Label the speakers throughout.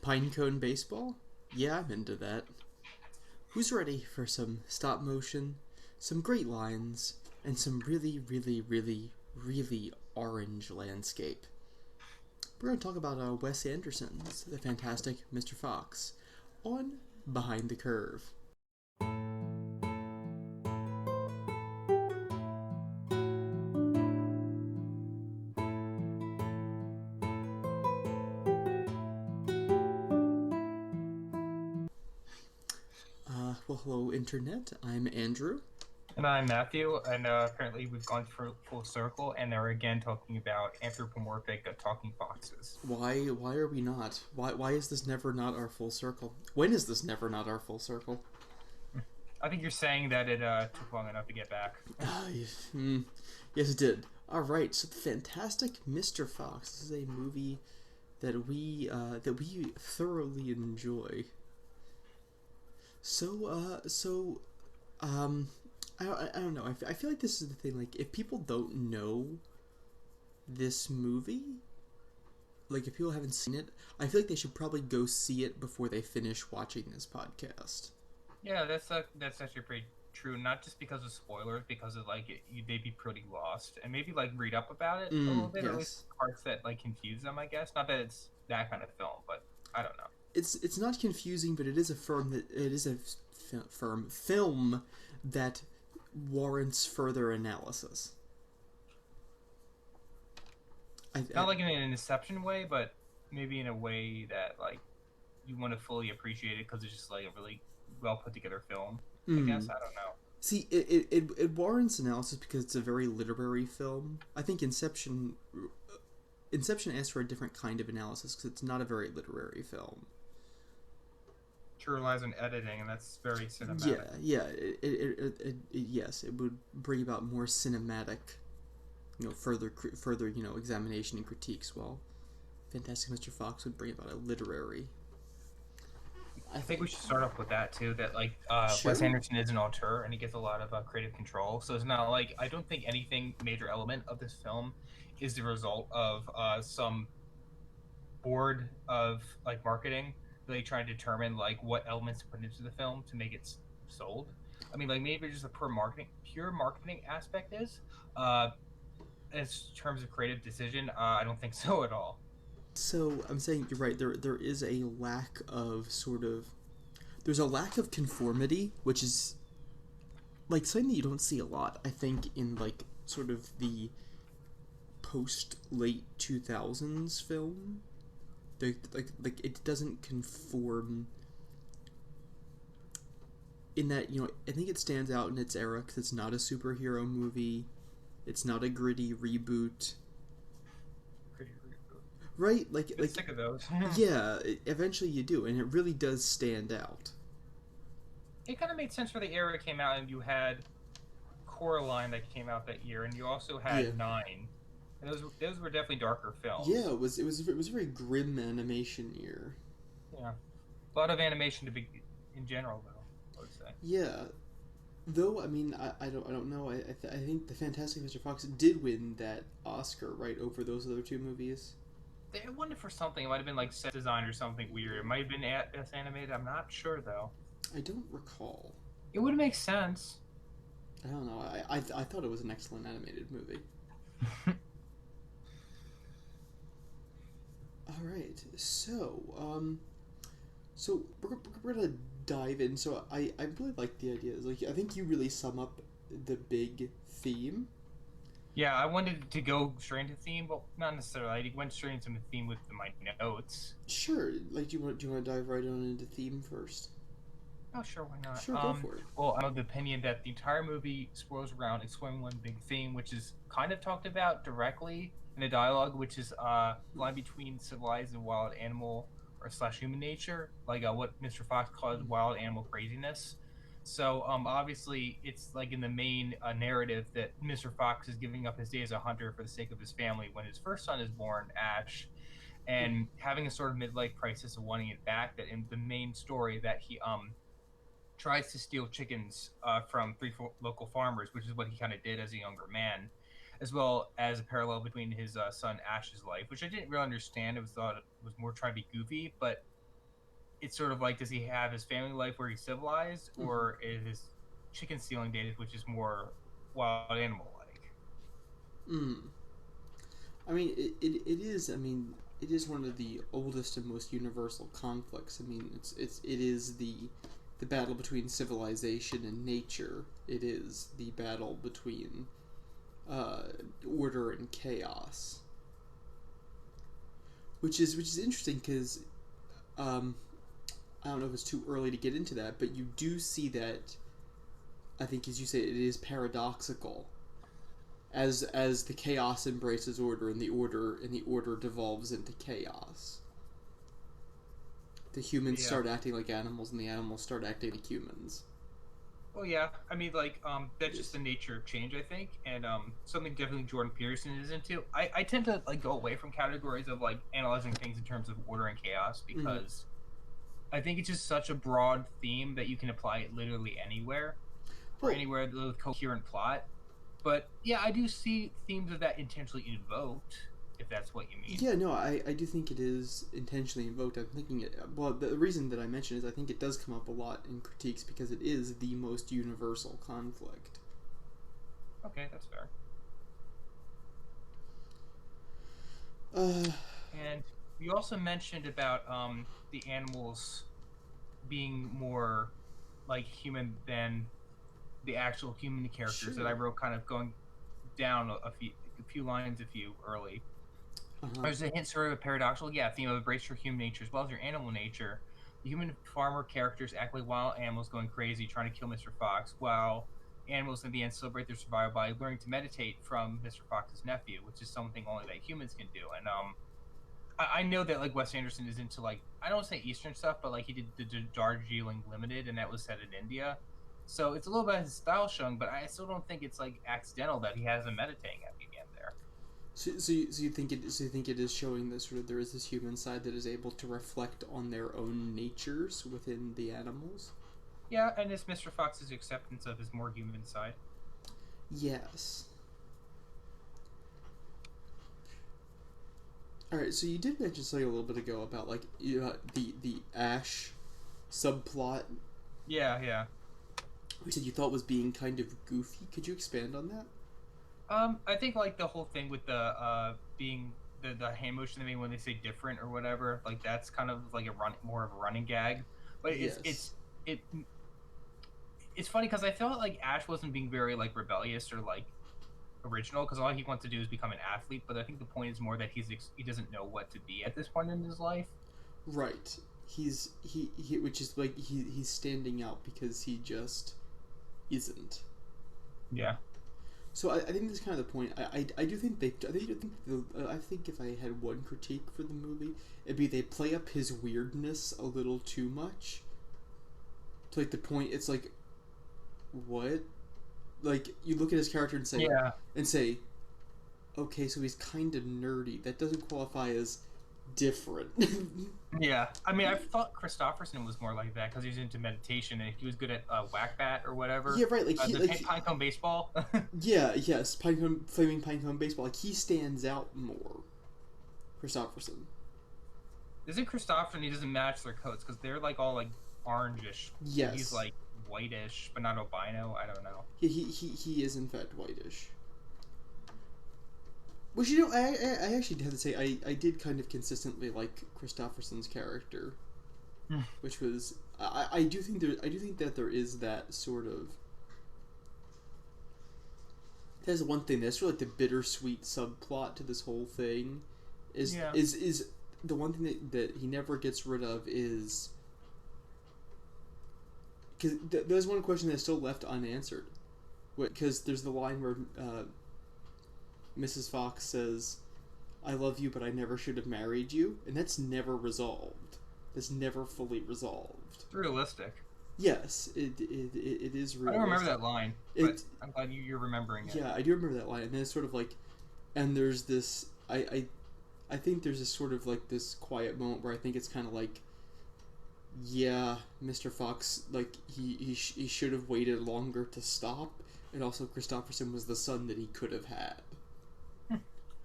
Speaker 1: Pinecone baseball? Yeah, I'm into that. Who's ready for some stop motion, some great lines, and some really, really, really, really orange landscape? We're going to talk about Wes Anderson's The Fantastic Mr. Fox on Behind the Curve. Well, hello, Internet. I'm Andrew.
Speaker 2: And I'm Matthew, and apparently we've gone full circle, and are again talking about anthropomorphic talking foxes.
Speaker 1: Why are we not? Why is this never not our full circle? When is this never not our full circle?
Speaker 2: I think you're saying that it took long enough to get back.
Speaker 1: Yes, it did. All right, so the Fantastic Mr. Fox. This is a movie that we thoroughly enjoy. So, I don't know. I feel like this is the thing. Like, if people don't know this movie, like if people haven't seen it, I feel like they should probably go see it before they finish watching this podcast.
Speaker 2: Yeah, that's actually pretty true. Not just because of spoilers, because of they'd be pretty lost, and maybe like read up about it a little bit, or at
Speaker 1: Yes.
Speaker 2: least parts that like confuse them. I guess not that it's that kind of film, but I don't know.
Speaker 1: It's not confusing, but it is a firm film that warrants further analysis.
Speaker 2: Not like in an Inception way, but maybe in a way that like you want to fully appreciate it because it's just like a really well put together film. I guess I don't know.
Speaker 1: See, it warrants analysis because it's a very literary film. I think Inception asks for a different kind of analysis because it's not a very literary film.
Speaker 2: True relies on editing, and that's very cinematic.
Speaker 1: Yeah. Yes, it would bring about more cinematic, further examination and critiques. While Fantastic Mr. Fox would bring about a literary.
Speaker 2: I think we should start off with that too. That
Speaker 1: Sure.
Speaker 2: Wes Anderson is an auteur, and he gets a lot of creative control. So it's not like I don't think anything major element of this film is the result of some board of like marketing really trying to determine like what elements to put into the film to make it sold. I mean, like maybe just a pure marketing aspect is. In terms of creative decision, I don't think so at all.
Speaker 1: So I'm saying you're right. There is a lack of there's a lack of conformity, which is like something that you don't see a lot. I think in like sort of the post late 2000s film, like it doesn't conform in that I think it stands out in its era because it's not a superhero movie, it's not a gritty reboot,
Speaker 2: Pretty rude.
Speaker 1: right?
Speaker 2: Get sick of those.
Speaker 1: Yeah, eventually you do, and it really does stand out.
Speaker 2: It kind of made sense for the era it came out, and you had Coraline that came out that year, and you also
Speaker 1: Yeah,
Speaker 2: had Nine. And those were definitely darker
Speaker 1: yeah,
Speaker 2: films.
Speaker 1: it was a very grim animation year.
Speaker 2: Yeah, a lot of animation to be in general, though. I would say.
Speaker 1: Yeah, though I mean I don't know. I think the Fantastic Mr. Fox did win that Oscar right over those other two movies.
Speaker 2: They won it for something. It might have been like set design or something weird. It might have been best animated. I'm not sure though.
Speaker 1: I don't recall.
Speaker 2: It would make sense.
Speaker 1: I don't know. I thought it was an excellent animated movie. All right, so we're gonna dive in. So I really like the ideas. Like I think you really sum up the big theme.
Speaker 2: Yeah, I wanted to go straight into theme, but not necessarily. I went straight into the theme with my notes.
Speaker 1: Sure. Like do you want to dive right on into theme first?
Speaker 2: Oh, sure, why not?
Speaker 1: Sure, go for it.
Speaker 2: Well, I'm of the opinion that the entire movie swirls around exploring one big theme, which is kind of talked about directly in the dialogue, which is line between civilized and wild animal or slash human nature, like what Mr. Fox calls wild animal craziness. So obviously, it's like in the main narrative that Mr. Fox is giving up his day as a hunter for the sake of his family when his first son is born, Ash, and having a sort of midlife crisis of wanting it back. That in the main story that he tries to steal chickens from three local farmers, which is what he kind of did as a younger man, as well as a parallel between his son Ash's life, which I didn't really understand. It was thought it was more trying to be goofy, but it's sort of like, does he have his family life where he's civilized,
Speaker 1: Hmm.
Speaker 2: or is his chicken stealing days, which is more wild animal like?
Speaker 1: Mm. I mean, it is. I mean, it is one of the oldest and most universal conflicts. I mean, it is the battle between civilization and nature. It is the battle between uh, order and chaos, which is interesting because um, I don't know if it's too early to get into that, but you do see that. I think, as you say, it is paradoxical as the chaos embraces order and the order devolves into chaos. The humans
Speaker 2: Yeah.
Speaker 1: start acting like animals and the animals start acting like humans.
Speaker 2: Well, yeah. I mean, like, that's just
Speaker 1: Yes.
Speaker 2: the nature of change, I think, and something definitely Jordan Peterson is into. I tend to like go away from categories of like analyzing things in terms of order and chaos
Speaker 1: Mm-hmm.
Speaker 2: because I think it's just such a broad theme that you can apply it literally anywhere or
Speaker 1: Well,
Speaker 2: anywhere with coherent plot. But yeah, I do see themes of that intentionally invoked, if that's what you mean.
Speaker 1: yeah, no, I do think it is intentionally invoked. I'm thinking it. Well, the reason that I mention is I think it does come up a lot in critiques because it is the most universal conflict.
Speaker 2: Okay, that's fair.
Speaker 1: Uh,
Speaker 2: And you also mentioned about the animals being more like human than the actual human characters that I
Speaker 1: sure.
Speaker 2: wrote, kind of going down a few lines a few early.
Speaker 1: Uh huh.
Speaker 2: There's a hint sort of a paradoxical, yeah, theme of embrace your human nature as well as your animal nature. The human farmer characters act like wild animals going crazy trying to kill Mr. Fox, while animals in the end celebrate their survival by learning to meditate from Mr. Fox's nephew, which is something only that humans can do. And I know that like Wes Anderson is into like I don't say Eastern stuff, but like he did the Darjeeling Limited, and that was set in India. So it's a little bit of his style showing, but I still don't think it's like accidental that he has him meditating at the end there.
Speaker 1: So you think it is showing that sort of there is this human side that is able to reflect on their own natures within the animals?
Speaker 2: Yeah, and it's Mr. Fox's acceptance of his more human side.
Speaker 1: Yes. All right. So you did mention something a little bit ago about like the Ash subplot,
Speaker 2: Yeah, yeah.
Speaker 1: which you thought was being kind of goofy. Could you expand on that?
Speaker 2: I think like the whole thing with the being the hand motion they make when they say different or whatever, like that's kind of like a run more of a running gag. But
Speaker 1: Yes.
Speaker 2: it it's funny because I felt like Ash wasn't being very like rebellious or like original because all he wants to do is become an athlete. But I think the point is more that he doesn't know what to be at this point in his life.
Speaker 1: Right. He which is like he's standing out because he just isn't.
Speaker 2: Yeah.
Speaker 1: So I think that's kind of the point. I do think I think if I had one critique for the movie, it'd be they play up his weirdness a little too much. To like the point, it's like what? Like you look at his character
Speaker 2: Yeah.
Speaker 1: and say, okay, so he's kind of nerdy. That doesn't qualify as different.
Speaker 2: Yeah, I mean, I thought Christopherson was more like that because he was into meditation and he was good at whack bat or
Speaker 1: Yeah,
Speaker 2: whatever.
Speaker 1: right.
Speaker 2: The pinecone baseball.
Speaker 1: Yeah, yes, flaming pinecone baseball. Like he stands out more. Christopherson.
Speaker 2: Isn't Christopherson? He doesn't match their coats because they're like all like orangish and he's
Speaker 1: Yes,
Speaker 2: like whitish but not albino. I don't know.
Speaker 1: he is in fact whitish. Which I actually have to say I did kind of consistently like Christopherson's character, which was I do think that there is that sort of there's one thing that's really like the bittersweet subplot to this whole thing
Speaker 2: Yeah.
Speaker 1: is the one thing that he never gets rid of is because there's one question that's still left unanswered because there's the line where Mrs. Fox says, "I love you, but I never should have married you," and that's never resolved. That's never fully resolved.
Speaker 2: It's realistic.
Speaker 1: Yes, it is
Speaker 2: I don't remember
Speaker 1: realistic.
Speaker 2: that line, but
Speaker 1: It
Speaker 2: I'm glad you're remembering it.
Speaker 1: Yeah, I do remember that line, and then it's sort of like, and there's this I think there's this sort of like this quiet moment where I think it's kind of like, yeah, Mr. Fox, like he should have waited longer to stop, and also Christopherson was the son that he could have had.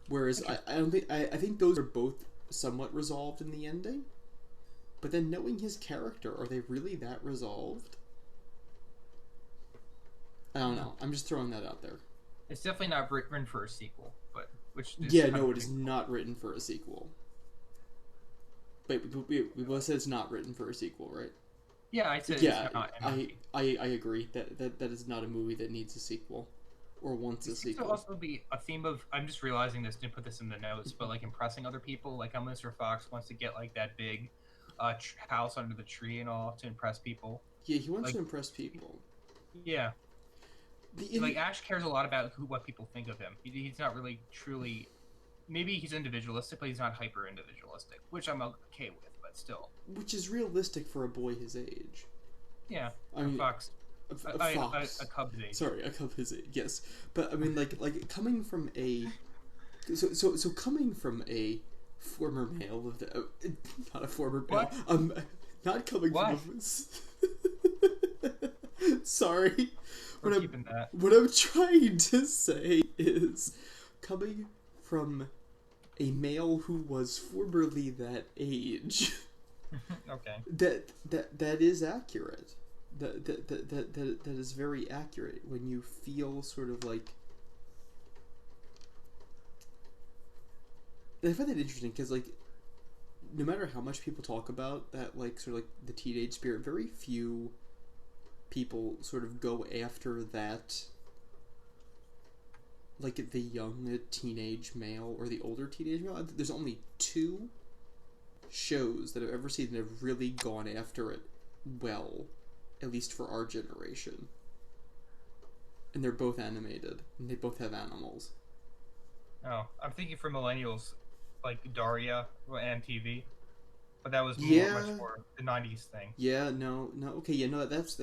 Speaker 1: Whereas
Speaker 2: Interesting.
Speaker 1: I don't think I think those are both somewhat resolved in the ending. But then knowing his character, are they really that resolved? I don't know. I'm just throwing that out there.
Speaker 2: It's definitely not written for a sequel, but which is
Speaker 1: Yeah, no, it is not written for a sequel. Wait, we both said it's not written for a sequel, right?
Speaker 2: Yeah, I said
Speaker 1: yeah,
Speaker 2: it's not.
Speaker 1: I agree that is not a movie that needs a sequel or wants a sequel.
Speaker 2: Could also be a theme of, I'm just realizing this, didn't put this in the notes, but like impressing other people, like how Mr. Fox wants to get like that big house under the tree and all to impress people.
Speaker 1: Yeah, he wants
Speaker 2: like,
Speaker 1: to impress people.
Speaker 2: Yeah. Like Ash cares a lot about what people think of him. He's not really truly. Maybe he's individualistic, but he's not hyper individualistic, which I'm okay with. But still,
Speaker 1: which is realistic for a boy his age.
Speaker 2: Yeah,
Speaker 1: I mean,
Speaker 2: Fox. A cub his age.
Speaker 1: Sorry, a cub his age. Yes, but I mean, like coming from a, so coming from a former male of the, not a former male. Not coming from. Sorry. What I'm trying to say is, coming from a male who was formerly that age.
Speaker 2: Okay.
Speaker 1: That is accurate. That is very accurate when you feel sort of like. I find that interesting because like, no matter how much people talk about that, like sort of like the teenage spirit, very few people sort of go after that, like the young teenage male or the older teenage male. There's only 2 shows that I've ever seen that have really gone after it well, at least for our generation. And they're both animated, and they both have animals.
Speaker 2: Oh, I'm thinking for millennials, like Daria and TV. But that was much more the 90s thing.
Speaker 1: Yeah, no, okay, yeah, no, that's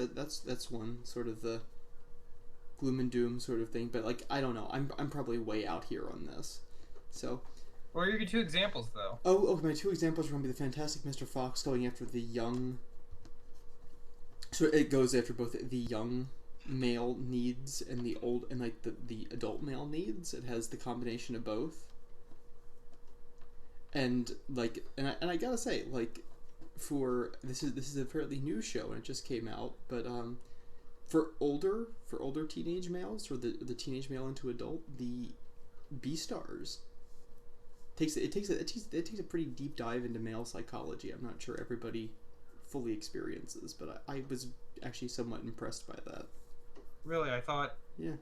Speaker 1: one sort of the gloom and doom sort of thing. But like, I don't know, I'm probably way out here on this. So,
Speaker 2: what are your 2 examples though?
Speaker 1: Oh, my 2 examples are going to be the Fantastic Mr. Fox going after the young. So it goes after both the young male needs and the old and like the adult male needs. It has the combination of both. And like, and I gotta say, like, for this is a fairly new show and it just came out, but for older teenage males, or the teenage male into adult, the B-Stars takes a pretty deep dive into male psychology. I'm not sure everybody fully experiences, but I was actually somewhat impressed by that.
Speaker 2: Really, I thought.
Speaker 1: Yeah.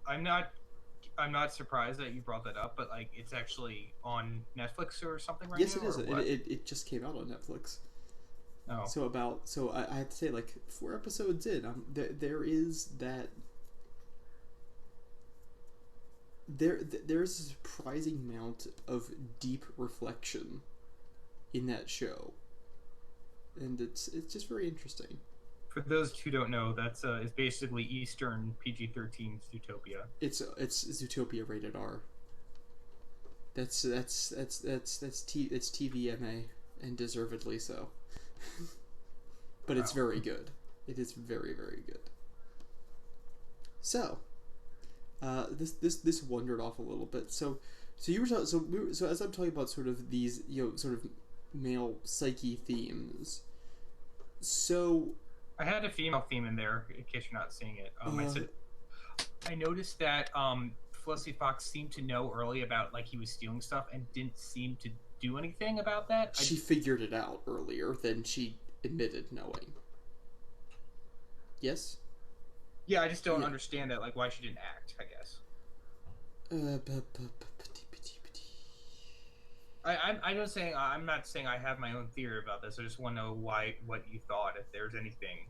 Speaker 2: I'm not surprised that you brought that up, but like it's actually on Netflix or something right now.
Speaker 1: Yes, it is. It just came out on Netflix.
Speaker 2: Oh.
Speaker 1: So I have to say, like 4 episodes in, there is that. There's a surprising amount of deep reflection in that show, and it's just very interesting.
Speaker 2: For those who don't know, that's it's basically Eastern PG-13 Zootopia.
Speaker 1: It's Zootopia rated R. That's TVMA, and deservedly so. But it's very good. It is very, very good. So, this wandered off a little bit. So you were so as I'm talking about sort of these sort of male psyche themes. So
Speaker 2: I had a female theme in there in case you're not seeing it. I noticed that Felicity Fox seemed to know early about like he was stealing stuff and didn't seem to do anything about that.
Speaker 1: She figured it out earlier than she admitted knowing. Yes?
Speaker 2: Yeah, I just don't understand that, like why she didn't act, I guess. I'm not saying I have my own theory about this. I just want to know what you thought, if there's anything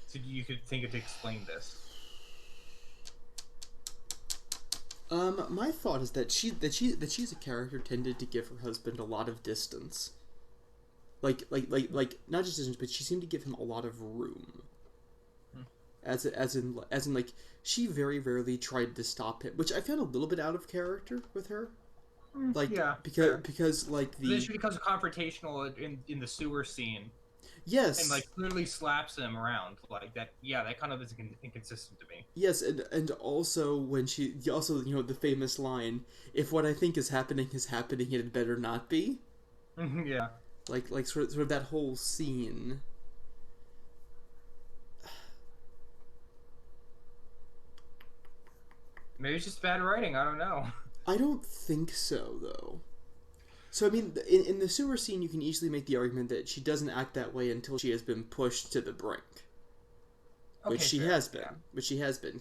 Speaker 2: so you could think of to explain this.
Speaker 1: My thought is that she's a character tended to give her husband a lot of distance. Like not just distance, but she seemed to give him a lot of room. As in like she very rarely tried to stop him, which I found a little bit out of character with her. Like because like
Speaker 2: then she becomes confrontational in the sewer scene.
Speaker 1: Yes.
Speaker 2: And like literally slaps him around like that. Yeah, that kind of is inconsistent to me.
Speaker 1: Yes, and also when she the famous line, "If what I think is happening, it had better not be."
Speaker 2: Yeah.
Speaker 1: like sort of that whole scene.
Speaker 2: Maybe it's just bad writing. I don't know.
Speaker 1: I don't think so, though. So, I mean, in the sewer scene, you can easily make the argument that she doesn't act that way until she has been pushed to the brink. Which she has been. Yeah. Which she has been.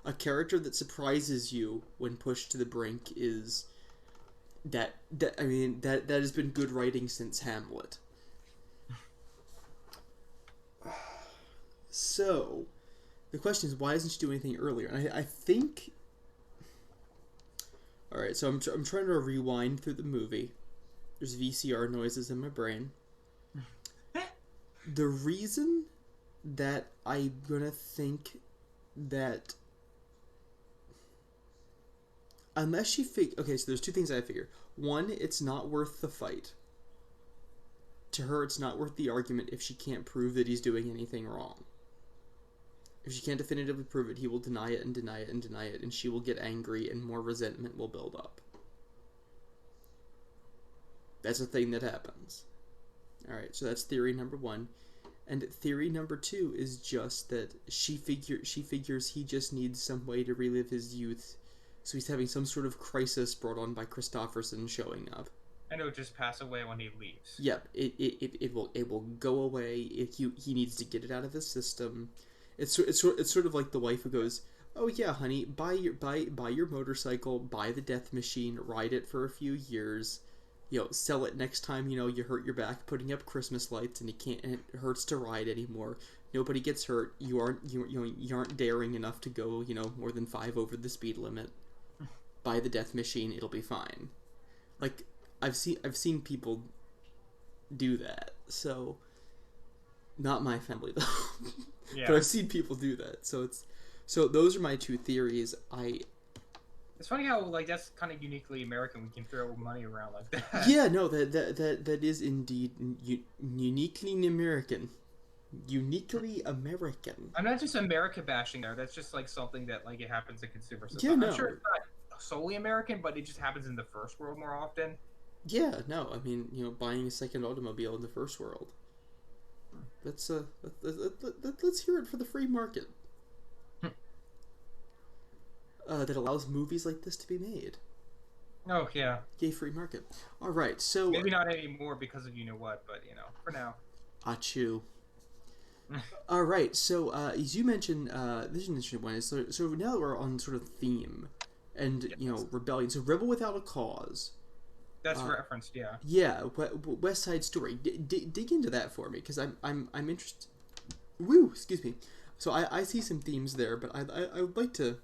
Speaker 1: A character that surprises you when pushed to the brink is... That has been good writing since Hamlet. So, the question is, why doesn't she do anything earlier? And I think... Alright, so I'm trying to rewind through the movie. There's VCR noises in my brain. The reason that I'm gonna think that... Unless she okay, so there's two things I figure. One, it's not worth the fight. To her, it's not worth the argument if she can't prove that he's doing anything wrong. If she can't definitively prove it, he will deny it and deny it and deny it, and she will get angry and more resentment will build up. That's a thing that happens. Alright, so that's theory number one. And theory number two is just that she figures he just needs some way to relive his youth, so he's having some sort of crisis brought on by Christopherson showing up.
Speaker 2: And it'll just pass away when he leaves.
Speaker 1: Yep, it will go away. He needs to get it out of his system. It's sort of like the wife who goes, "Oh yeah, honey, buy your motorcycle, buy the death machine, ride it for a few years, sell it next time you hurt your back putting up Christmas lights and it hurts to ride anymore. Nobody gets hurt. You aren't daring enough to go more than 5 over the speed limit. Buy the death machine, it'll be fine." Like I've seen people do that, so not my family though. Yeah. But I've seen people do that, so those are my two theories.
Speaker 2: It's funny how that's kind of uniquely American. We can throw money around like that.
Speaker 1: Yeah, no, that is indeed uniquely American. Uniquely American.
Speaker 2: I'm not just America bashing there. That's just something that it happens in consumer society.
Speaker 1: Yeah, no.
Speaker 2: I'm sure it's not solely American, but it just happens in the first world more often.
Speaker 1: Yeah, no, I mean buying a second automobile in the first world. Let's hear it for the free market. That allows movies like this to be made.
Speaker 2: Oh yeah.
Speaker 1: Yay, free market. All right, so
Speaker 2: maybe not anymore because of what, but for now.
Speaker 1: Achoo. All right, so as you mentioned, this is an interesting one. So now that we're on sort of theme, and rebellion. So Rebel Without a Cause.
Speaker 2: That's referenced, yeah.
Speaker 1: Yeah, West Side Story. Dig into that for me, because I'm interested. Woo, excuse me. So I see some themes there, but I would like to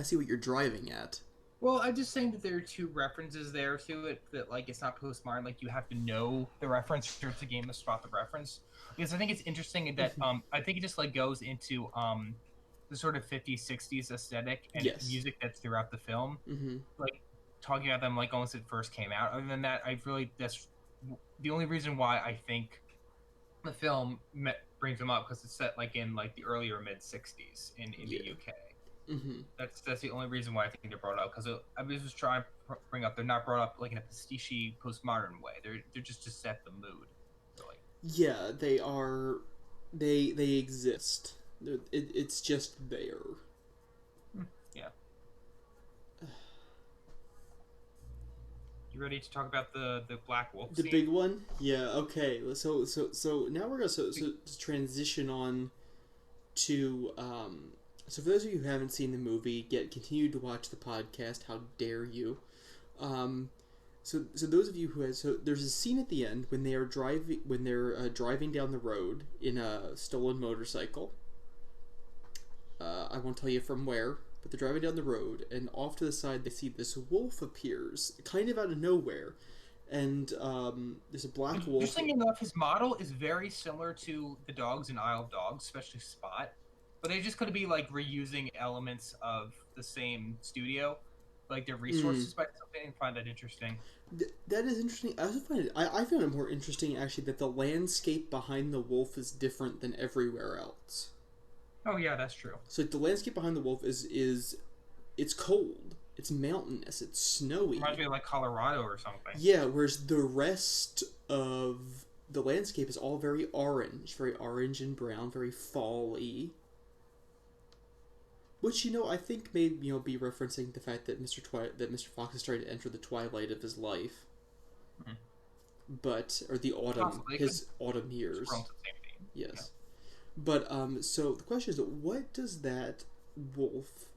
Speaker 1: see what you're driving at.
Speaker 2: Well, I'm just saying that there are two references there to it that it's not postmodern. You have to know the reference or it's a game to spot the reference. Because I think it's interesting that I think it just goes into the sort of 50s, 60s aesthetic and music that's throughout the film.
Speaker 1: Mm-hmm.
Speaker 2: Talking about them almost it first came out. Other than that, that's the only reason why I think the film brings them up, because it's set in the early or mid 60s in the UK.
Speaker 1: Mm-hmm.
Speaker 2: That's the only reason why I think they're brought up, because I was just trying to bring up they're not brought up in a pastiche postmodern way. They're just to set the mood. Really.
Speaker 1: Yeah, they are. They exist. It's just there.
Speaker 2: Yeah. You ready to talk about the Black Wolf scene?
Speaker 1: The big one? Yeah, okay. So now we're going to transition on to... So for those of you who haven't seen the movie, continue to watch the podcast. How dare you? So those of you who there's a scene at the end when they are driving down the road in a stolen motorcycle. I won't tell you from where. But they're driving down the road, and off to the side they see this wolf appears, kind of out of nowhere, and there's a black wolf.
Speaker 2: Interesting enough, his model is very similar to the dogs in Isle of Dogs, especially Spot, but they just could be reusing elements of the same studio, their resources by something, and find that interesting.
Speaker 1: That is interesting. I also find I found it more interesting actually that the landscape behind the wolf is different than everywhere else.
Speaker 2: Oh yeah, that's true.
Speaker 1: So the landscape behind the wolf is it's cold, It's mountainous. It's snowy.
Speaker 2: Reminds me of like Colorado or something.
Speaker 1: Yeah, whereas the rest of the landscape is all very orange and brown, very fall-y. Which, I think may be referencing the fact that Mr. Fox is trying to enter the twilight of his life, or the autumn,
Speaker 2: Possibly.
Speaker 1: his autumn years. Yes, yeah. But so the question is, what does that wolf?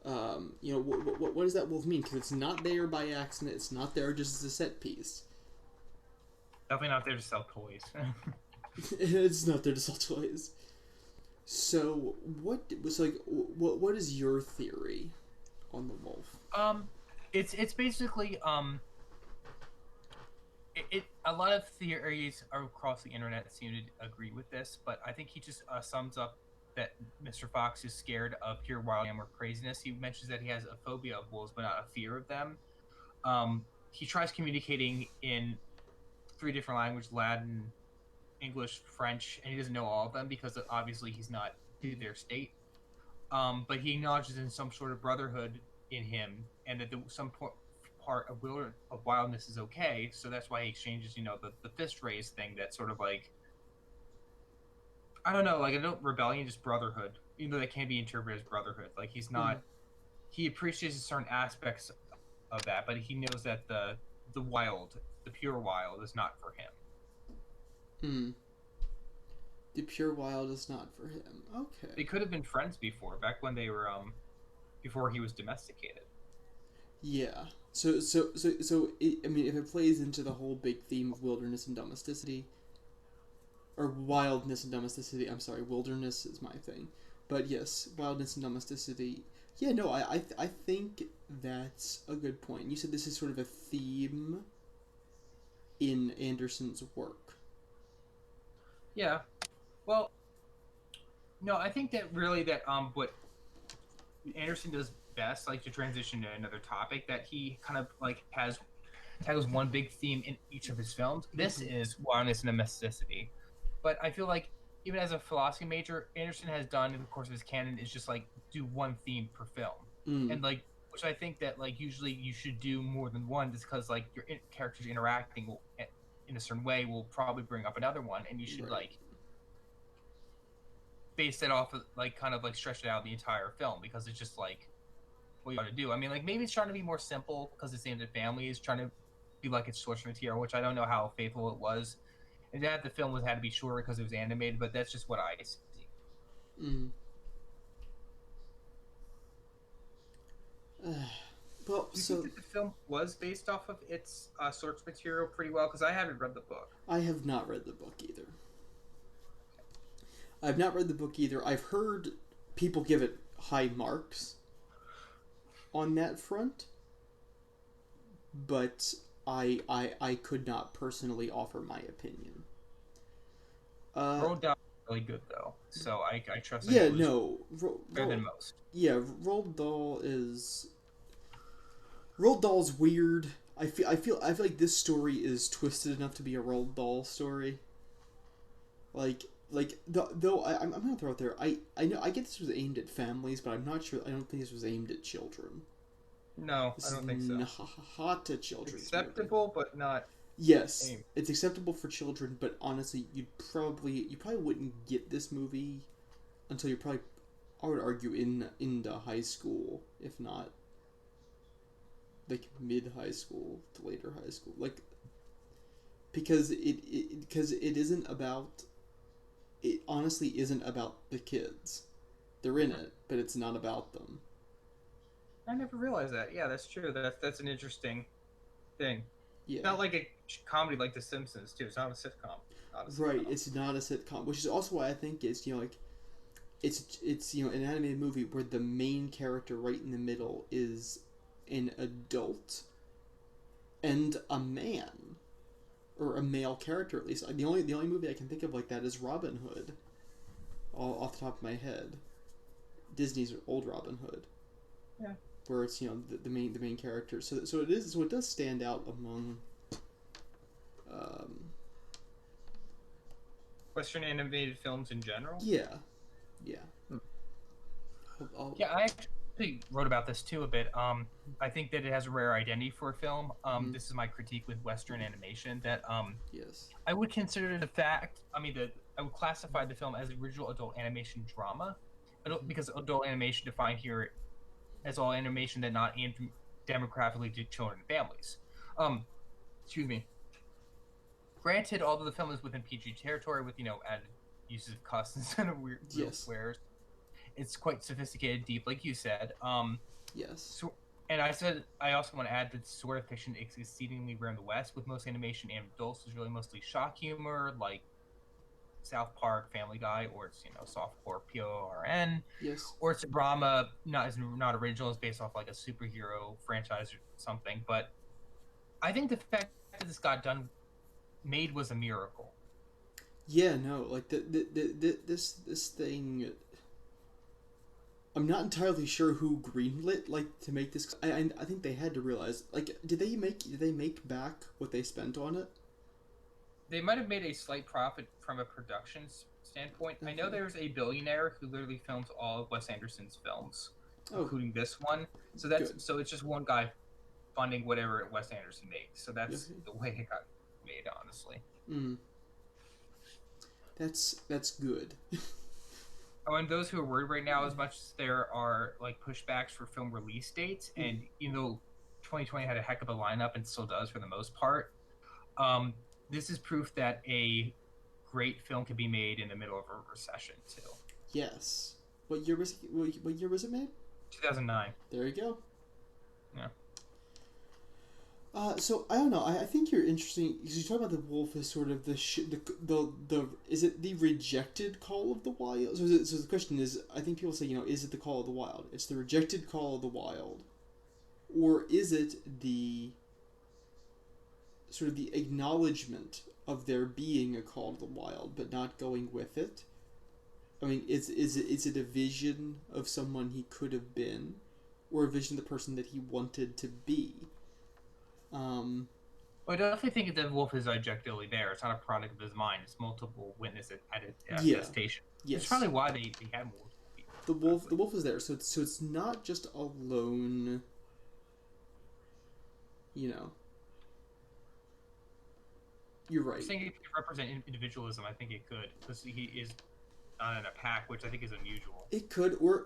Speaker 1: What does that wolf mean? Because it's not there by accident. It's not there just as a set piece.
Speaker 2: Definitely not there to sell toys.
Speaker 1: It's not there to sell toys. So what is your theory on the wolf?
Speaker 2: It's basically a lot of theories across the internet seem to agree with this, but I think he just sums up that Mr. Fox is scared of pure wild animal craziness. He mentions that he has a phobia of wolves, but not a fear of them. He tries communicating in 3 different languages: Latin, English, French, and he doesn't know all of them because obviously he's not to their state. But he acknowledges in some sort of brotherhood in him, and that some part of wildness is okay. So that's why he exchanges, the fist raise thing. That's sort of like, I don't know, like rebellion, just brotherhood. Even though that can be interpreted as brotherhood. Like he's not. He appreciates certain aspects of that, but he knows that the wild, the pure wild, is not for him.
Speaker 1: The pure wild is not for him. Okay.
Speaker 2: They could have been friends before, back when they were before he was domesticated.
Speaker 1: Yeah. So if it plays into the whole big theme of wilderness and domesticity, or wildness and domesticity. I'm sorry, wilderness is my thing, but yes, wildness and domesticity. Yeah, no, I think that's a good point. You said this is sort of a theme in Anderson's work.
Speaker 2: Yeah. Well, no, I think that really that what Anderson does best, like to transition to another topic, that he kind of like tackles one big theme in each of his films. This is wildness and domesticity. But I feel like even as a philosophy major, Anderson has done in the course of his canon is just like do one theme per film, and like which I think that like usually you should do more than one, just because like your characters interacting in a certain way will probably bring up another one, and you should like base it off of like kind of like stretch it out the entire film, because it's just like what you want to do. I mean, like maybe it's trying to be more simple because it's aimed at families, trying to be like its source material, which I don't know how faithful it was. And that the film had to be shorter because it was animated, but that's just what I see.
Speaker 1: Well,
Speaker 2: do you think that the film was based off of its source material pretty well? Because I haven't read the book.
Speaker 1: I have not read the book either. I've not read the book either. I've heard people give it high marks on that front, but I could not personally offer my opinion.
Speaker 2: Roald Dahl is really good though, so I trust.
Speaker 1: Yeah, no,
Speaker 2: better than most.
Speaker 1: Yeah, Roald Dahl's weird. I feel like this story is twisted enough to be a Roald Dahl story. Though I'm gonna throw out there. I know I get this was aimed at families, but I'm not sure. I don't think this was aimed at children.
Speaker 2: No, I don't think so.
Speaker 1: Hot to children.
Speaker 2: Acceptable, but not.
Speaker 1: Yes, it's acceptable for children, but honestly, you probably wouldn't get this movie until you're probably, I would argue, into high school, if not like mid high school to later high school, like because it isn't about. It honestly isn't about the kids. They're in it, but it's not about them.
Speaker 2: I never realized that. Yeah, that's true. That's an interesting thing.
Speaker 1: Yeah.
Speaker 2: It's not like a comedy like The Simpsons, too. It's not a sitcom.
Speaker 1: Right, it's not a sitcom, which is also why I think it's, it's an animated movie where the main character right in the middle is an adult and a man, or a male character at least. The only movie I can think of like that is Robin Hood, off the top of my head. Disney's old Robin Hood.
Speaker 2: Yeah.
Speaker 1: Where it's the main character, so it does stand out among
Speaker 2: Western animated films in general.
Speaker 1: Yeah.
Speaker 2: Yeah, actually wrote about this too a bit. I think that it has a rare identity for a film.
Speaker 1: Mm-hmm.
Speaker 2: This is my critique with Western animation that
Speaker 1: Yes.
Speaker 2: I would consider the fact. I mean, I would classify the film as original adult animation drama,
Speaker 1: Mm-hmm.
Speaker 2: because adult animation defined here as all animation that not aimed demographically to children and families. Um, excuse me. Granted, although the film is within PG territory with added uses of cuss instead of real
Speaker 1: Yes.
Speaker 2: swears, it's quite sophisticated, deep, like you said.
Speaker 1: Yes.
Speaker 2: So, and I also want to add that sort of fiction is exceedingly rare in the West, with most animation and adults is really mostly shock humor, like South Park, Family Guy, or it's softcore PORN,
Speaker 1: Yes.
Speaker 2: or it's a drama not original, it's based off like a superhero franchise or something. But I think the fact that this got made was a miracle.
Speaker 1: Yeah. No. Like this thing. I'm not entirely sure who greenlit like to make this. I think they had to realize like did they make back what they spent on it?
Speaker 2: They might have made a slight profit from a production standpoint. I know
Speaker 1: Okay.
Speaker 2: there's a billionaire who literally films all of Wes Anderson's films,
Speaker 1: Oh,
Speaker 2: including this one.
Speaker 1: good.
Speaker 2: So it's just one guy funding whatever Wes Anderson makes. So that's
Speaker 1: Okay.
Speaker 2: the way it got made, honestly.
Speaker 1: Mm. That's good.
Speaker 2: Oh, and those who are worried right now, as much as there are like pushbacks for film release dates,
Speaker 1: Mm.
Speaker 2: and 2020 had a heck of a lineup and still does for the most part, um, this is proof that a great film can be made in the middle of a recession too.
Speaker 1: Yes. What year was it made?
Speaker 2: 2009.
Speaker 1: There you go.
Speaker 2: Yeah.
Speaker 1: So I don't know. I think you're interesting because you talk about the wolf as sort of the is it the rejected call of the wild? So the question is, I think people say, is it the call of the wild? It's the rejected call of the wild, or is it the sort of the acknowledgement of there being a call to the wild, but not going with it? I mean, is it a vision of someone he could have been, or a vision of the person that he wanted to be? Um,
Speaker 2: Well, I definitely think that wolf is objectively there. It's not a product of his mind. It's multiple witness
Speaker 1: yeah,
Speaker 2: attestation. It's
Speaker 1: yes.
Speaker 2: probably why they had multiple people.
Speaker 1: The wolf,
Speaker 2: Honestly,
Speaker 1: the wolf is there, so it's not just a lone. You know, you're
Speaker 2: I'm
Speaker 1: right.
Speaker 2: saying it could represent individualism. I think it could, because he is not in a pack, which I think is unusual.
Speaker 1: It could, or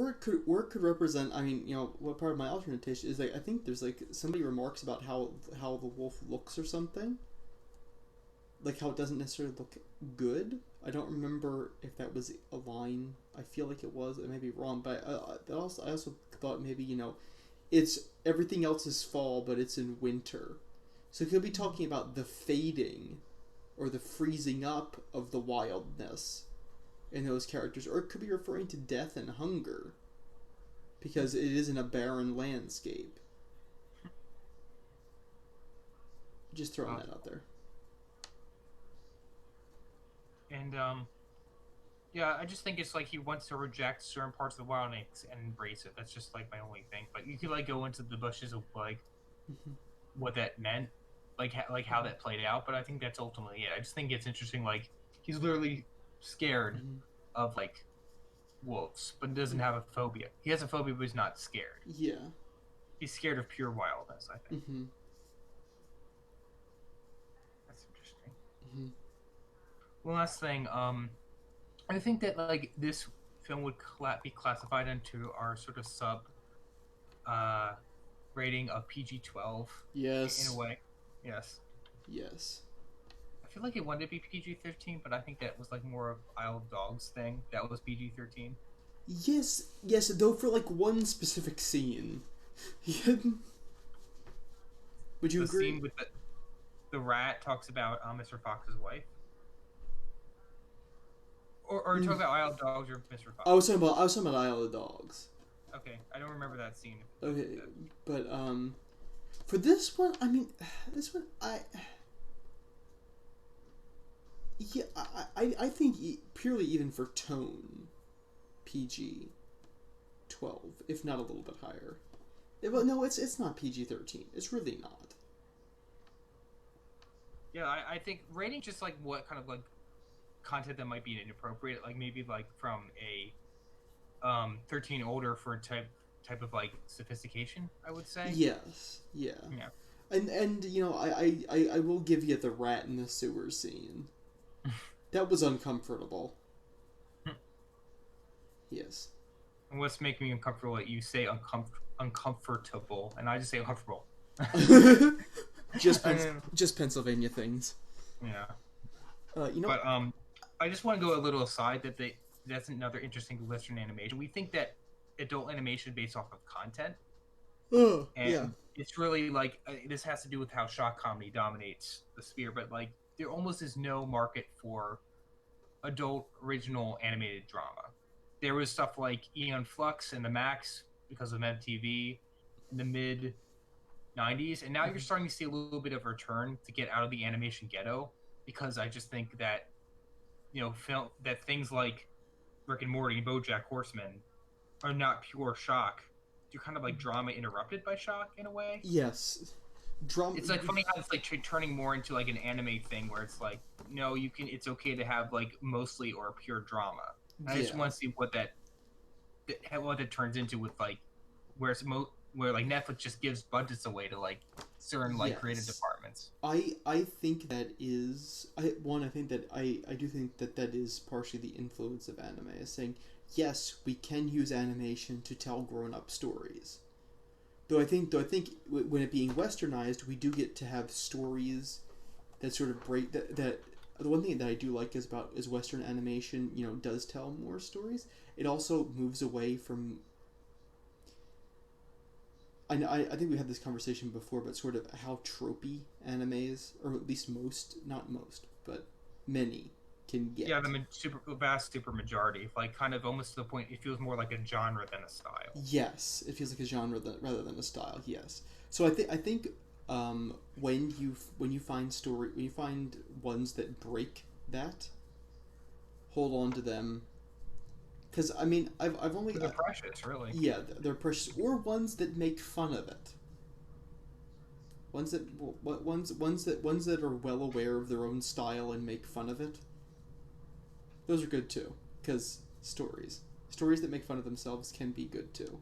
Speaker 1: it could represent. I mean, what part of my alternation is like I think there's like somebody remarks about how the wolf looks or something, like how it doesn't necessarily look good. I don't remember if that was a line. I feel like it was. It may be wrong, but I also thought maybe it's everything else is fall, but it's in winter, so it could be talking about the fading, or the freezing up of the wildness in those characters, or it could be referring to death and hunger because it is in a barren landscape. Just throwing that out there.
Speaker 2: And yeah, I just think it's like he wants to reject certain parts of the wild and embrace it. That's just like my only thing. But you could like go into the bushes of like what that meant, like how that played out. But I think that's ultimately it. I just think it's interesting. Like he's literally scared
Speaker 1: Mm-hmm.
Speaker 2: of like wolves, but doesn't have a phobia. He has a phobia, but he's not scared.
Speaker 1: Yeah.
Speaker 2: He's scared of pure wildness. I think
Speaker 1: Mm-hmm.
Speaker 2: that's interesting.
Speaker 1: Mm-hmm.
Speaker 2: One last thing. I think that like this film would be classified into our sort of sub uh, rating of PG-12 in a
Speaker 1: Yes.
Speaker 2: way. Yes.
Speaker 1: Yes.
Speaker 2: I feel like it wanted to be PG-13, but I think that was like more of Isle of Dogs thing. That was PG-13.
Speaker 1: Yes. Yes. Though for like one specific scene. Would you
Speaker 2: The
Speaker 1: agree?
Speaker 2: scene with the rat talks about Mr. Fox's wife. Or talk about Isle of Dogs or Mr. Fox.
Speaker 1: I was talking about Isle of Dogs.
Speaker 2: Okay, I don't remember that scene.
Speaker 1: Okay, but for this one, I mean, this one, yeah, I think purely even for tone, PG 12, if not a little bit higher. Well, no, it's not PG 13. It's really not.
Speaker 2: Yeah, I think rating just like what kind of like content that might be inappropriate, like maybe like from a 13 older for type type of like sophistication, I would say.
Speaker 1: Yes, yeah.
Speaker 2: Yeah.
Speaker 1: And you know, I will give you the rat in the sewer scene. That was uncomfortable. Yes.
Speaker 2: And what's making me uncomfortable? That you say uncomfortable, and I just say uncomfortable.
Speaker 1: just
Speaker 2: And,
Speaker 1: just Pennsylvania things.
Speaker 2: yeah.
Speaker 1: You know.
Speaker 2: But I just want to go a little aside that that's another interesting Western animation. We think that adult animation is based off of content,
Speaker 1: Oh yeah.
Speaker 2: and it's really like this has to do with how shock comedy dominates the sphere. But like there almost is no market for adult original animated drama. There was stuff like Eon Flux and the Max because of MTV in the mid 90s, and now you're starting to see a little bit of a return to get out of the animation ghetto because I just think that film that things like Rick and Morty and BoJack Horseman are not pure shock. You're kind of like drama interrupted by shock in a way.
Speaker 1: Yes. Drum.
Speaker 2: It's like funny how it's like turning more into like an anime thing where it's like no, you can. It's okay to have like mostly or pure drama. And I just want to see what that turns into with like where like Netflix just gives budgets away to like certain like creative departments.
Speaker 1: I think that is I think that I do think that that is partially the influence of anime, is saying yes, we can use animation to tell grown up stories. Though I think when it being westernized, we do get to have stories that sort of break that the one thing that I do like is Western animation, you know, does tell more stories. It also moves away from. I think we had this conversation before, but sort of how tropey animes, or at least most, not most, but many can get.
Speaker 2: Yeah, the vast super majority, like kind of almost to the point it feels more like a genre than a style.
Speaker 1: Yes, it feels like a genre rather than a style. Yes, so I think when you find ones that break that, hold on to them, because I mean I've only
Speaker 2: they're precious, really.
Speaker 1: Yeah, they're precious, or ones that make fun of it. Ones that are well aware of their own style and make fun of it. Those are good too, because stories that make fun of themselves can be good too.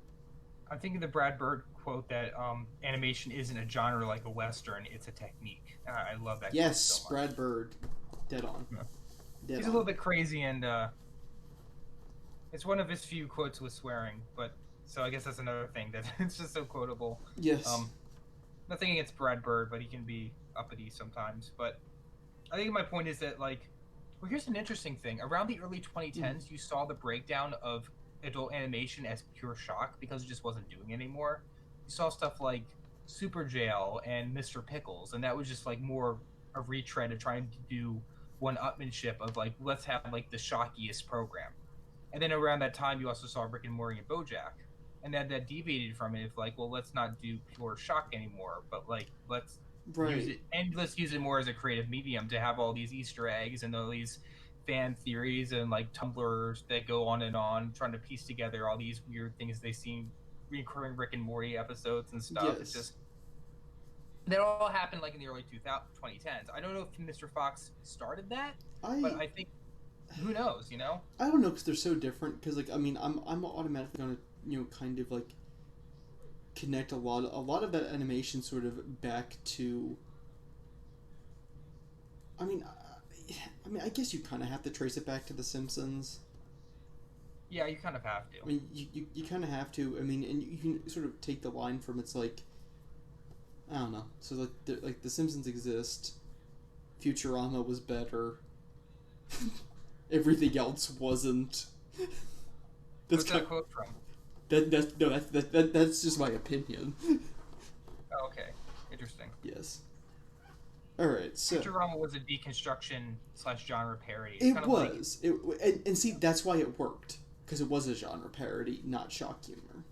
Speaker 2: I'm thinking the Brad Bird quote that animation isn't a genre like a Western, it's a technique. I love that.
Speaker 1: Yes,
Speaker 2: so much.
Speaker 1: Brad Bird, dead on.
Speaker 2: Yeah.
Speaker 1: Dead
Speaker 2: He's
Speaker 1: on.
Speaker 2: a little bit crazy, and it's one of his few quotes with swearing. But so I guess that's another thing that it's just so quotable.
Speaker 1: Yes.
Speaker 2: Nothing against Brad Bird, but he can be uppity sometimes. But I think my point is that like. Well, here's an interesting thing. Around the early 2010s, you saw the breakdown of adult animation as pure shock because it just wasn't doing it anymore. You saw stuff like Super Jail and Mr. Pickles, and that was just like more a retread of trying to do one-upmanship of like let's have like the shockiest program. And then around that time, you also saw Rick and Morty and BoJack, and that deviated from it. If like, well, let's not do pure shock anymore, but like let's use it, and let's use it more as a creative medium to have all these Easter eggs and all these fan theories and like Tumblrs that go on and on, trying to piece together all these weird things they see recurring Rick and Morty episodes and stuff.
Speaker 1: Yes.
Speaker 2: It's just that all happened like in the early 2010s. I don't know if Mr. Fox started that, but I think who knows, you know?
Speaker 1: I don't know, because they're so different. Because like I mean, I'm automatically gonna kind of like connect a lot of that animation sort of back to. I mean, I guess you kind of have to trace it back to The Simpsons.
Speaker 2: Yeah, you kind of have to.
Speaker 1: I mean, you kind of have to. I mean, and you can sort of take the line from it's like, I don't know. So like The Simpsons exist, Futurama was better. Everything else wasn't.
Speaker 2: What's that quote from?
Speaker 1: That's just my opinion.
Speaker 2: Oh, okay, interesting.
Speaker 1: Yes. All right. So
Speaker 2: Futurama was a deconstruction / genre parody.
Speaker 1: It was. And see, that's why it worked, because it was a genre parody, not shock humor.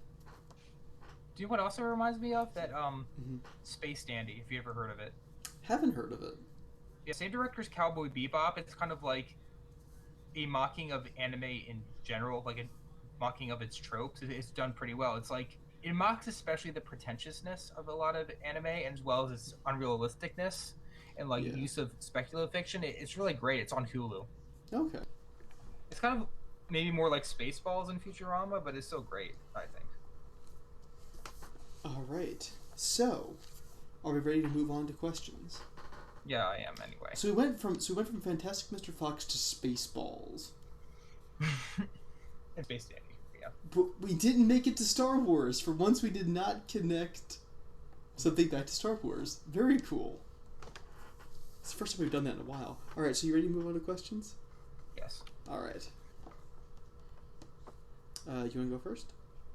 Speaker 2: Do you know what also reminds me of that? Space Dandy. If you ever heard of it.
Speaker 1: Haven't heard of it.
Speaker 2: Yeah, same director's Cowboy Bebop. It's kind of like a mocking of anime in general, like a mocking of its tropes. It's done pretty well. It's like it mocks especially the pretentiousness of a lot of anime, and as well as its unrealisticness and like use of speculative fiction. It's really great. It's on Hulu.
Speaker 1: Okay.
Speaker 2: It's kind of maybe more like Spaceballs in Futurama, but it's still great, I think.
Speaker 1: All right. So, are we ready to move on to questions?
Speaker 2: Yeah, I am anyway.
Speaker 1: So we went from Fantastic Mr. Fox to Spaceballs.
Speaker 2: It's Space Dandy, yeah.
Speaker 1: But we didn't make it to Star Wars. For once, we did not connect something back to Star Wars. Very cool. It's the first time we've done that in a while. All right, so you ready to move on to questions?
Speaker 2: Yes.
Speaker 1: All right. You want to go first?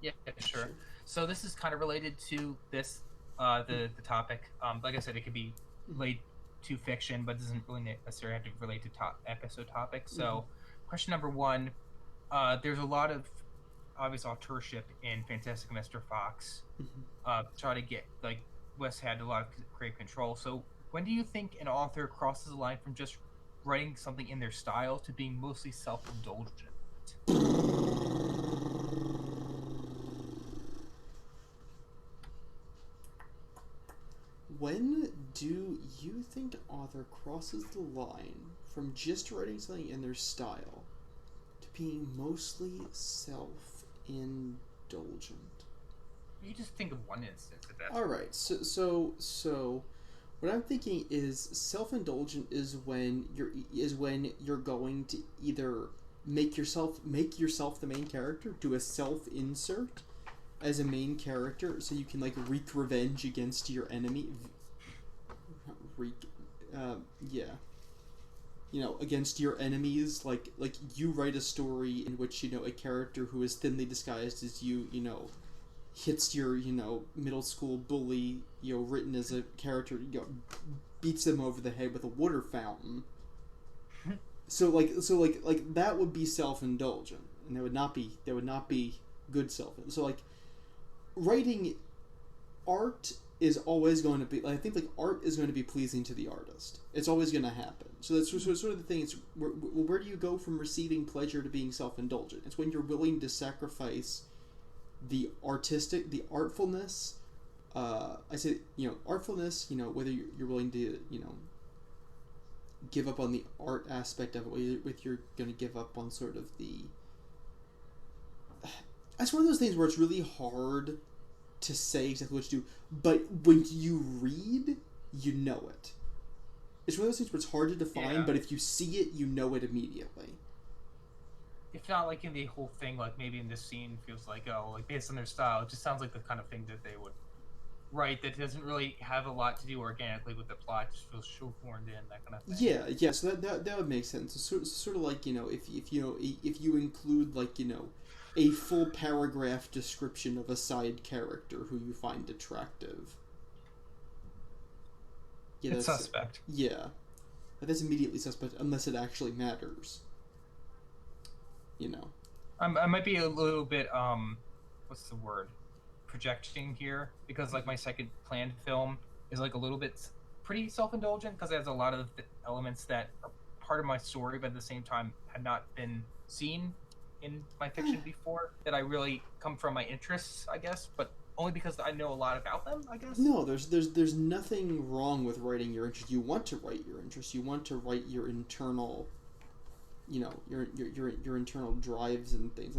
Speaker 2: Yeah, sure. So this is kind of related to this, the topic. Like I said, it could be related to fiction, but it doesn't really necessarily have to relate to episode topic. So, question number one: there's a lot of obvious authorship in Fantastic Mr. Fox. Try to get like Wes had a lot of creative control. So, when do you think an author crosses the line from just writing something in their style to being mostly self-indulgent?
Speaker 1: When do you think an author crosses the line from just writing something in their style to being mostly self-indulgent?
Speaker 2: You just think of one instance of that.
Speaker 1: All right, so what I'm thinking is self-indulgent is when you're going to either make yourself the main character, do a self-insert as a main character, so you can like wreak revenge against your enemy. Against your enemies. Like you write a story in which a character who is thinly disguised as you hits your middle school bully written as a character beats them over the head with a water fountain. so that would be self-indulgent, and that would not be good so like writing art is always going to be I think art is going to be pleasing to the artist. It's always going to happen. So that's sort of the thing. It's where do you go from receiving pleasure to being self-indulgent? It's when you're willing to sacrifice the artfulness. I say artfulness. Whether you're willing to give up on the art aspect of it, whether you're going to give up on sort of the. That's one of those things where it's really hard to say exactly what to do, but when you read, you know it. It's one of those things where it's hard to define, but if you see it, you know it immediately.
Speaker 2: If not like in the whole thing, like maybe in this scene feels like, based on their style, it just sounds like the kind of thing that they would write that doesn't really have a lot to do organically with the plot, just feels shoehorned in, that kind of thing.
Speaker 1: Yeah, so that would make sense. It's sort of like, if you include a full paragraph description of a side character who you find attractive. Yeah,
Speaker 2: it's suspect.
Speaker 1: Yeah. That's immediately suspect unless it actually matters.
Speaker 2: I might be a little bit, what's the word? Projecting here, because like my second planned film is like a little bit pretty self-indulgent because it has a lot of the elements that are part of my story, but at the same time had not been seen in my fiction before, that I really come from my interests, I guess, but only because I know a lot about them, I guess.
Speaker 1: No, there's nothing wrong with writing your interests. You want to write your interests. You want to write your internal, your internal drives and things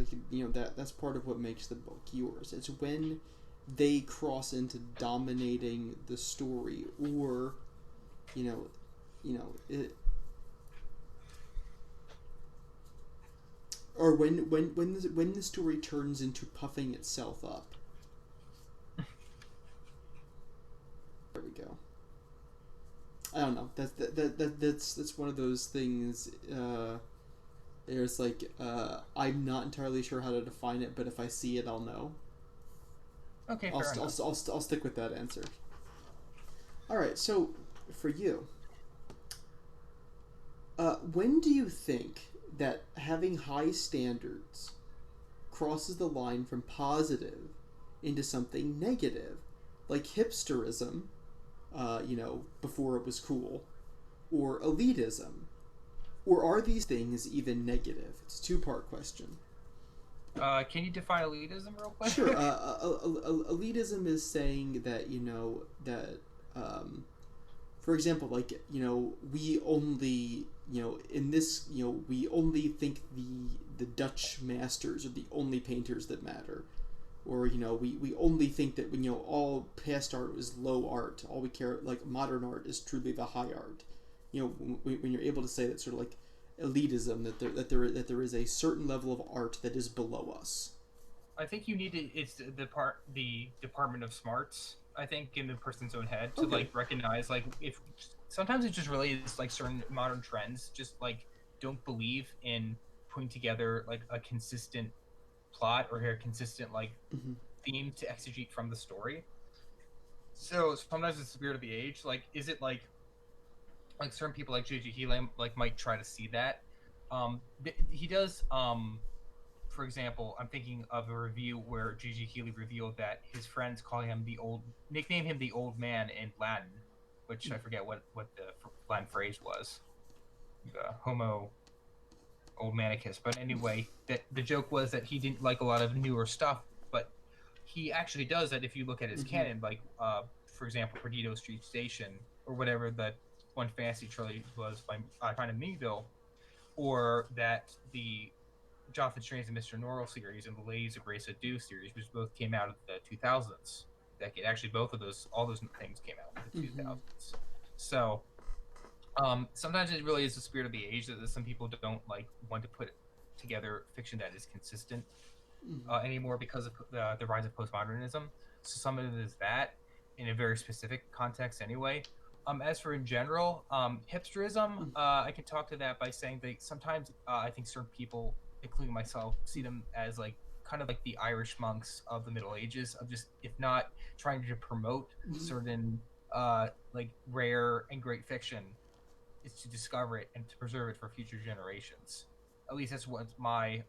Speaker 1: that's part of what makes the book yours. It's when they cross into dominating the story, or it. Or when the story turns into puffing itself up. There we go. I don't know. That's one of those things. There's I'm not entirely sure how to define it, but if I see it, I'll know.
Speaker 2: Okay,
Speaker 1: I'll stick with that answer. All right. So for you, when do you think that having high standards crosses the line from positive into something negative, like hipsterism, before it was cool, or elitism? Or are these things even negative? It's a two-part question.
Speaker 2: Can you define elitism real quick?
Speaker 1: Sure. Elitism is saying that, for example, we only, in this, we only think the Dutch masters are the only painters that matter. or we only think that when all past art is low art, all we care like modern art is truly the high art. When you're able to say that sort of like elitism, that there is a certain level of art that is below us.
Speaker 2: I think you need to. It's the department of smarts. I think in the person's own head to
Speaker 1: Okay.
Speaker 2: like recognize like if sometimes it just really is like certain modern trends just like don't believe in putting together like a consistent plot or a consistent like
Speaker 1: Mm-hmm.
Speaker 2: theme to exegete from the story. So sometimes it's the spirit of the age. Like, is it like certain people like J.J. Healy like might try to see that. He does. For example, I'm thinking of a review where J.J. Healy revealed that his friends call him nickname him the old man in Latin, which I forget what the Latin phrase was, the Homo old manicus. But anyway, that the joke was that he didn't like a lot of newer stuff, but he actually does that if you look at his
Speaker 1: Mm-hmm.
Speaker 2: canon, like for example, Perdido Street Station or whatever the one fantasy trilogy was by China Mieville, or that the Jonathan Strange and Mr. Norrell series and the Ladies of Grace Do series, which both came out of the 2000s decade. Actually, both of all those things came out in the
Speaker 1: Mm-hmm.
Speaker 2: 2000s. So sometimes it really is the spirit of the age that some people don't like want to put together fiction that is consistent
Speaker 1: Mm-hmm.
Speaker 2: anymore because of the rise of postmodernism. So some of it is that in a very specific context anyway. As for in general, hipsterism, I can talk to that by saying that sometimes I think certain people, including myself, see them as like kind of like the Irish monks of the Middle Ages, of just if not trying to promote
Speaker 1: Mm-hmm.
Speaker 2: certain like rare and great fiction, is to discover it and to preserve it for future generations. At least that's what my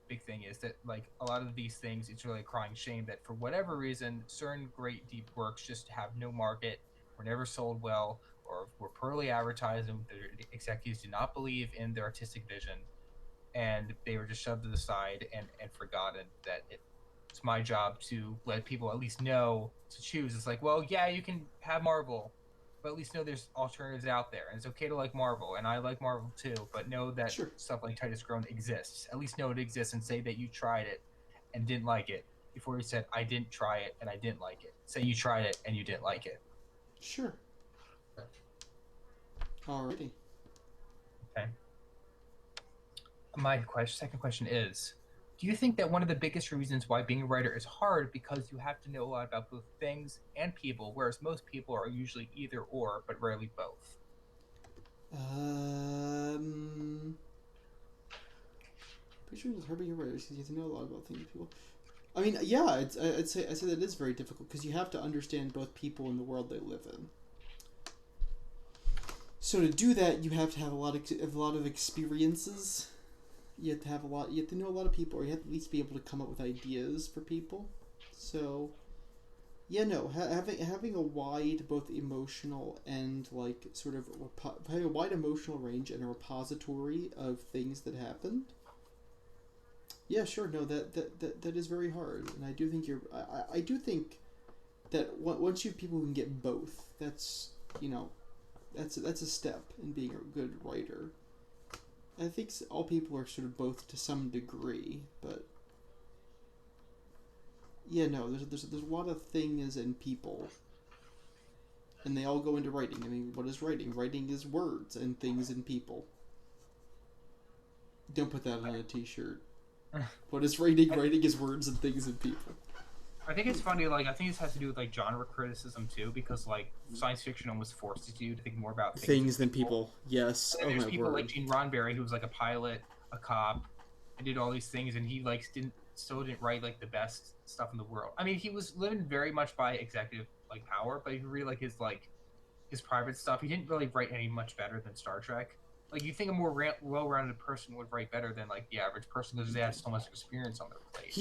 Speaker 2: big thing is, that like a lot of these things, it's really a crying shame that for whatever reason, certain great deep works just have no market, were never sold well, or were poorly advertised, and the executives did not believe in their artistic vision, and they were just shoved to the side and forgotten that it's my job to let people at least know to choose. It's like, well, yeah, you can have Marvel, but at least know there's alternatives out there, and it's okay to like Marvel, and I like Marvel too. But know that
Speaker 1: Sure.
Speaker 2: stuff like Titus Grown exists. At least know it exists, and say that you tried it and didn't like it before you said I didn't try it and I didn't like it. Say you tried it and you didn't like it.
Speaker 1: Sure. Alrighty.
Speaker 2: Okay. My second question is, do you think that one of the biggest reasons why being a writer is hard because you have to know a lot about both things and people, whereas most people are usually either or, but rarely both?
Speaker 1: Um. Pretty sure it's hard being a writer because you have to know a lot about things, people. I mean, yeah, I'd say that is very difficult because you have to understand both people and the world they live in. So to do that, you have to have a lot of experiences. You have to have a lot. You have to know a lot of people, or you have to at least be able to come up with ideas for people. So, yeah, no, having a wide, both emotional and like sort of having a wide emotional range and a repository of things that happened. Yeah, sure. No, that is very hard, and I do think I do think that once you have people who can get both, that's that's a step in being a good writer. I think all people are sort of both to some degree, but yeah, no, there's a lot of things and people, and they all go into writing. I mean, what is writing? Writing is words and things and people. Don't put that on a T-shirt. What is writing? Writing is words and things and people.
Speaker 2: I think it's funny. Like, I think this has to do with like genre criticism too, because like science fiction almost forces you to think more about things than
Speaker 1: Things than
Speaker 2: people.
Speaker 1: people. Yes.
Speaker 2: And then
Speaker 1: Oh
Speaker 2: there's
Speaker 1: my
Speaker 2: people like
Speaker 1: word.
Speaker 2: Gene Roddenberry, who was like a pilot, a cop, and did all these things, and he like didn't write like the best stuff in the world. I mean, he was living very much by executive like power, but if you read like his private stuff, he didn't really write any much better than Star Trek. Like you think a more well-rounded person would write better than like the average person because they have so much experience on their plate.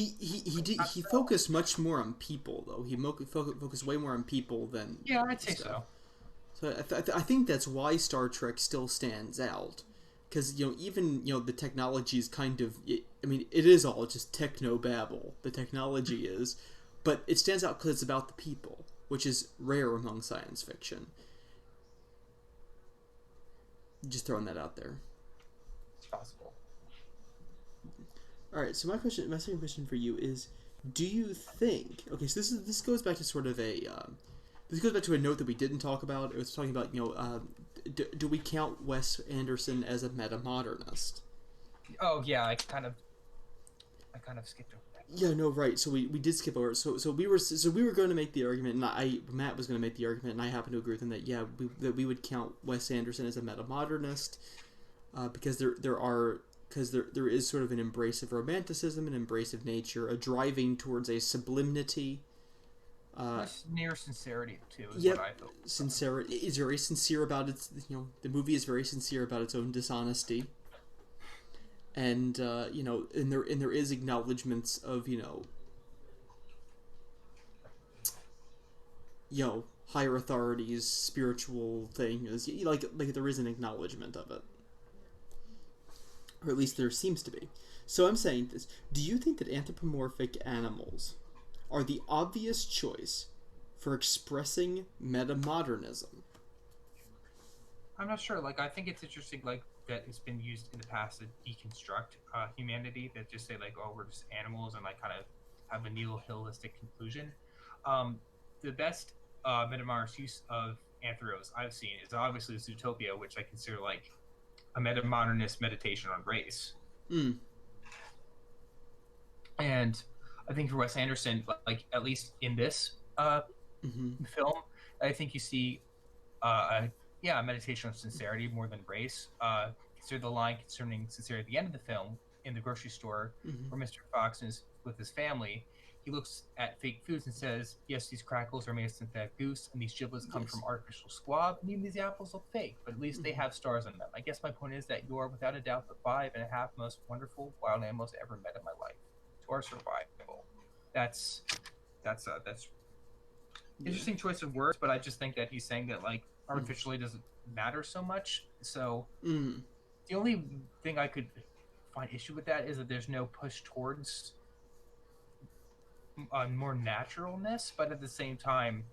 Speaker 2: Not
Speaker 1: He
Speaker 2: so.
Speaker 1: focused much more on people though. He focused way more on people than
Speaker 2: Yeah, I'd say
Speaker 1: stuff.
Speaker 2: so.
Speaker 1: So I think that's why Star Trek still stands out, because even the technology is kind of I mean it is all just techno babble. The technology is, but it stands out because it's about the people, which is rare among science fiction. Just throwing that out there.
Speaker 2: It's possible.
Speaker 1: All right. So my second question for you is, Do you think? Okay, so this goes back to sort of a this goes back to a note that we didn't talk about. It was talking about do we count Wes Anderson as a meta modernist?
Speaker 2: Oh yeah, I kind of skipped over that.
Speaker 1: Yeah, no, right. So we did skip over. So we were going to make the argument, and Matt was going to make the argument, and I happen to agree with him that that we would count Wes Anderson as a meta modernist, because there is sort of an embrace of romanticism, an embrace of nature, a driving towards a sublimity.
Speaker 2: Near sincerity too is
Speaker 1: Yep,
Speaker 2: what I feel.
Speaker 1: sincerity is very sincere about its. The movie is very sincere about its own dishonesty, and and there is acknowledgments of higher authorities, spiritual things. Like there is an acknowledgement of it, or at least there seems to be. So I'm saying this: do you think that anthropomorphic animals are the obvious choice for expressing metamodernism?
Speaker 2: I'm not sure. Like, I think it's interesting, like, that it's been used in the past to deconstruct humanity. That just say like, oh, we're just animals, and like kind of have a nihilistic conclusion. Um, the best metamorphosis use of anthros I've seen is obviously Zootopia, which I consider like a metamodernist meditation on race.
Speaker 1: Mm.
Speaker 2: And I think for Wes Anderson, like at least in this
Speaker 1: Mm-hmm.
Speaker 2: film, I think you see a meditation on sincerity more than race. Consider the line concerning sincerity at the end of the film in the grocery store,
Speaker 1: Mm-hmm.
Speaker 2: where Mr. Fox is with his family. He looks at fake foods and says, "Yes, these crackles are made of synthetic goose, and these giblets come
Speaker 1: Yes.
Speaker 2: from artificial squab, and even these apples look fake, but at least they
Speaker 1: Mm-hmm.
Speaker 2: have stars on them. I guess my point is that you are, without a doubt, the 5.5 most wonderful wild animals I ever met in my life. To our survival." That's that's
Speaker 1: Yeah.
Speaker 2: interesting choice of words, but I just think that he's saying that like
Speaker 1: Mm.
Speaker 2: artificially doesn't matter so much. So
Speaker 1: Mm.
Speaker 2: the only thing I could find issue with that is that there's no push towards more naturalness, but at the same time,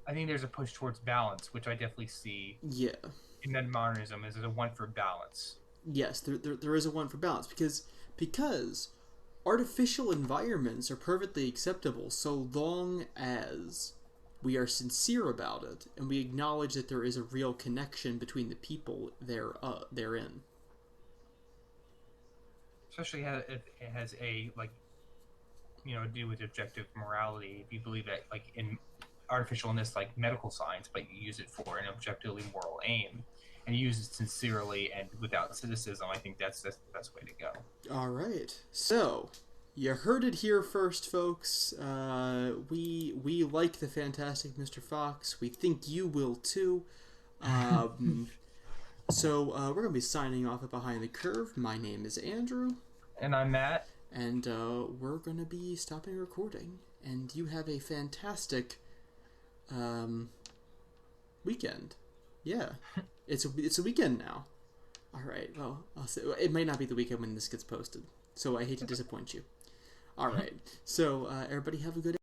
Speaker 2: I think there's a push towards balance, which I definitely see
Speaker 1: Yeah.
Speaker 2: in modernism is a one for balance.
Speaker 1: Yes. There is a one for balance because artificial environments are perfectly acceptable so long as we are sincere about it and we acknowledge that there is a real connection between the people therein.
Speaker 2: Especially if it has a like do with objective morality. If you believe that like in artificialness like medical science, but you use it for an objectively moral aim and you use it sincerely and without cynicism, I think that's the best way to go.
Speaker 1: All right. So, you heard it here first, folks. We like the fantastic Mr. Fox. We think you will too. Um, we're gonna be signing off at Behind the Curve. My name is Andrew,
Speaker 2: And I'm Matt.
Speaker 1: and we're gonna be stopping recording. And you have a fantastic weekend. Yeah, it's a weekend now. All right. Well, I'll say, it might not be the weekend when this gets posted, so I hate to disappoint you. All right. So everybody have a good